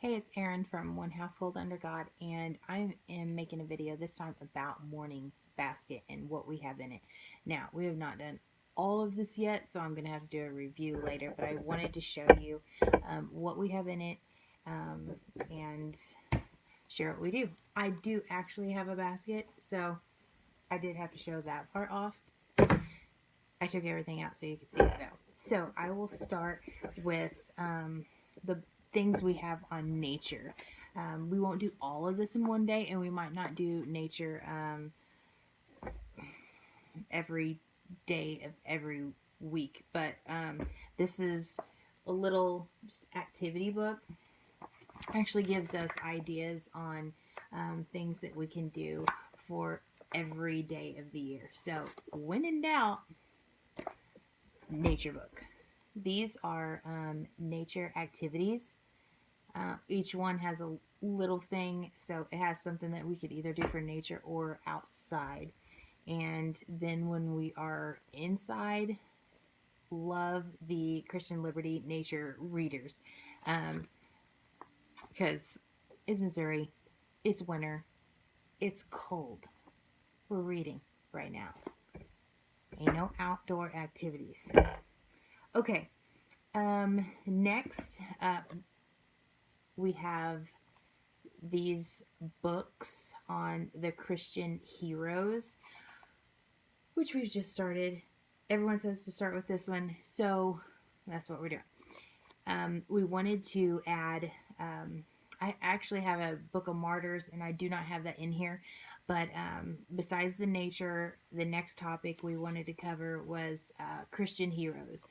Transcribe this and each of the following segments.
Hey, it's Erin from One Household Under God, and I am making a video this time about morning basket and what we have in it. Now, we have not done all of this yet, so I'm going to have to do a review later, but I wanted to show you what we have in it um, and share what we do. I do actually have a basket, so I did have to show that part off. I took everything out so you could see it though. So I will start with the things we have on nature. We won't do all of this in one day, and we might not do nature every day of every week. But this is a little just activity book. Actually gives us ideas on things that we can do for every day of the year. So when in doubt, nature book. These are nature activities. Each one has a little thing, so it has something that we could either do for nature or outside. And then when we are inside, love the Christian Liberty Nature Readers. Because it's Missouri, it's winter, it's cold. We're reading right now. Ain't no outdoor activities. Okay, next we have these books on the Christian heroes, which we've just started. Everyone says to start with this one, so that's what we're doing. We wanted to add, I actually have a book of martyrs, and I do not have that in here. But besides the nature, the next topic we wanted to cover was Christian heroes,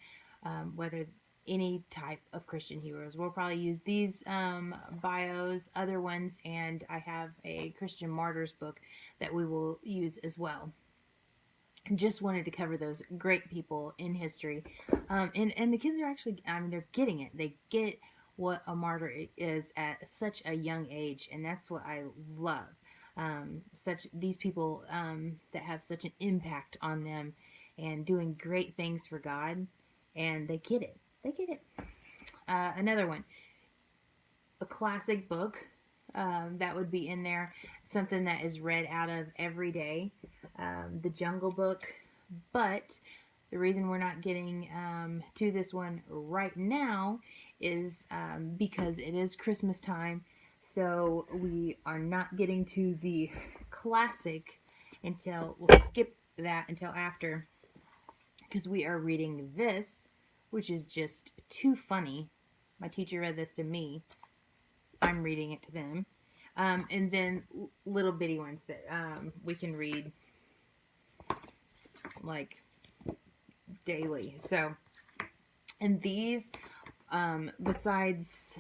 whether any type of Christian heroes. We'll probably use these bios, other ones, and I have a Christian martyrs book that we will use as well. Just wanted to cover those great people in history, and the kids are actually, I mean, they're getting it. They get what a martyr is at such a young age, and that's what I love. Such these people that have such an impact on them and doing great things for God, and they get it. They get it. Another one, a classic book that would be in there, something that is read out of every day, the Jungle Book. But the reason we're not getting to this one right now is because it is Christmas time, so we are not getting to the classic until we'll skip that until after, because we are reading this, which is just too funny. My teacher read this to me. I'm reading it to them. And then little bitty ones that we can read like daily. So, and these, besides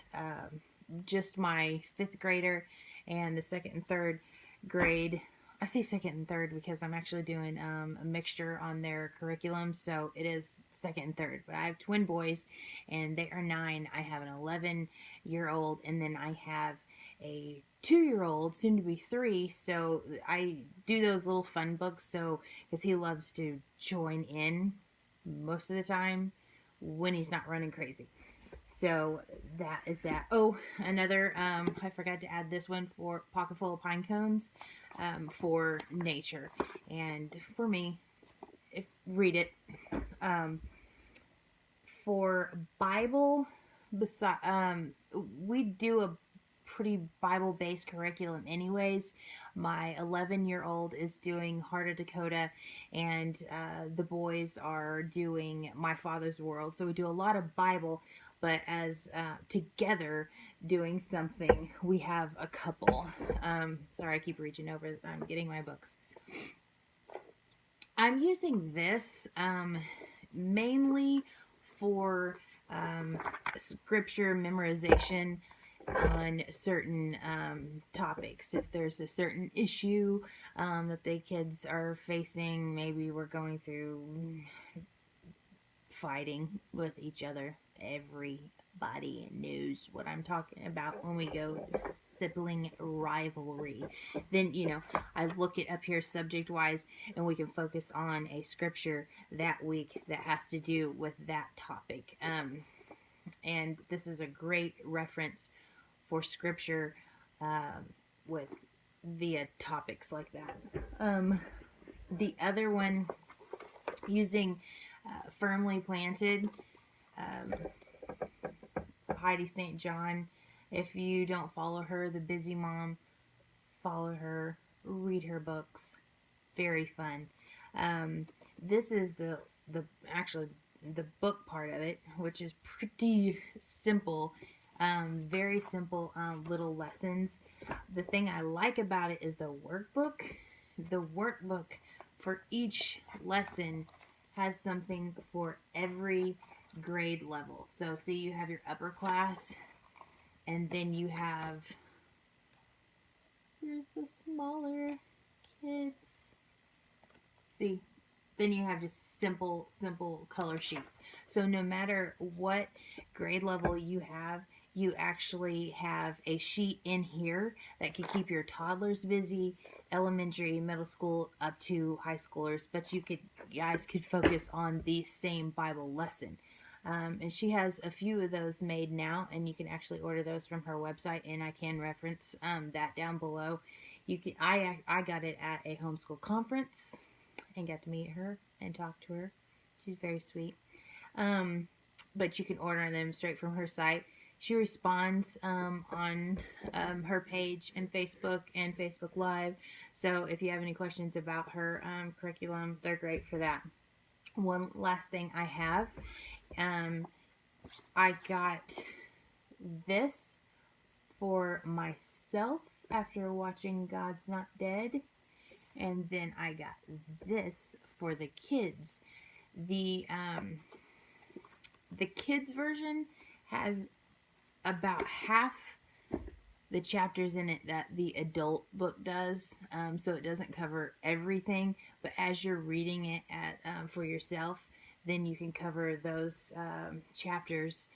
just my fifth grader and the second and third grade, I say second and third because I'm actually doing a mixture on their curriculum, so it is second and third. But I have twin boys, and they are 9. I have an 11-year-old, and then I have a 2-year-old, soon to be 3. So I do those little fun books, so because he loves to join in most of the time when he's not running crazy. So that is that. Oh, another, I forgot to add this one for Pocket Full of Pine Cones, for nature. And for me, if read it. For Bible, we do a pretty Bible based curriculum anyways. My 11-year-old is doing Heart of Dakota, and the boys are doing My Father's World. So we do a lot of Bible, but as together doing something, we have a couple. Sorry, I keep reaching over. I'm getting my books. I'm using this mainly for scripture memorization on certain topics. If there's a certain issue that the kids are facing, maybe we're going through fighting with each other. Everybody knows what I'm talking about when we go sibling rivalry. Then, I look it up here subject wise, and we can focus on a scripture that week that has to do with that topic. And this is a great reference for scripture with via topics like that. The other one, using Firmly Planted, um, Heidi St. John. If you don't follow her, the busy mom, follow her, read her books. Very fun. This is the actually the book part of it, which is pretty simple. Very simple little lessons. The thing I like about it is the workbook. The workbook for each lesson has something for every grade level. So, see, you have your upper class, and then you have, here's the smaller kids. See, then you have just simple color sheets. So no matter what grade level you have, you actually have a sheet in here that can keep your toddlers busy, elementary, middle school, up to high schoolers. But guys could focus on the same Bible lesson. And she has a few of those made now, and you can actually order those from her website, and I can reference that down below. You can I got it at a homeschool conference and got to meet her and talk to her. She's very sweet. Um, but you can order them straight from her site. She responds on her page and Facebook Live. So if you have any questions about her curriculum, they're great for that. One last thing I have, um, I got this for myself after watching God's Not Dead. And then I got this for the kids. The the kids version has about half the chapters in it that the adult book does, so it doesn't cover everything. But as you're reading it for yourself, then you can cover those chapters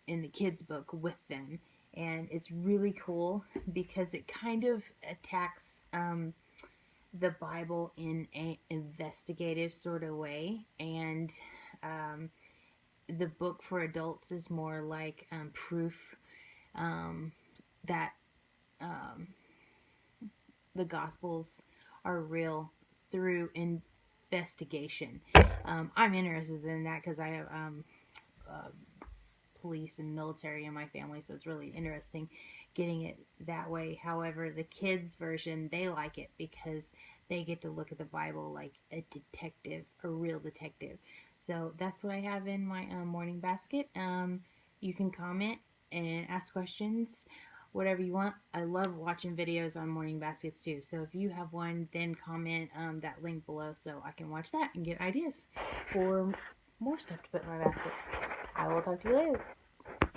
in the kids book with them, and it's really cool because it kind of attacks the Bible in an investigative sort of way, and um, the book for adults is more like proof um, that um, the Gospels are real through investigation. I'm interested in that because I have uh, police and military in my family, so it's really interesting getting it that way. However, the kids version, they like it because they get to look at the Bible like a detective, a real detective. So that's what I have in my morning basket. You can comment and ask questions, whatever you want. I love watching videos on morning baskets too. So if you have one, then comment that link below so I can watch that and get ideas for more stuff to put in my basket. I will talk to you later.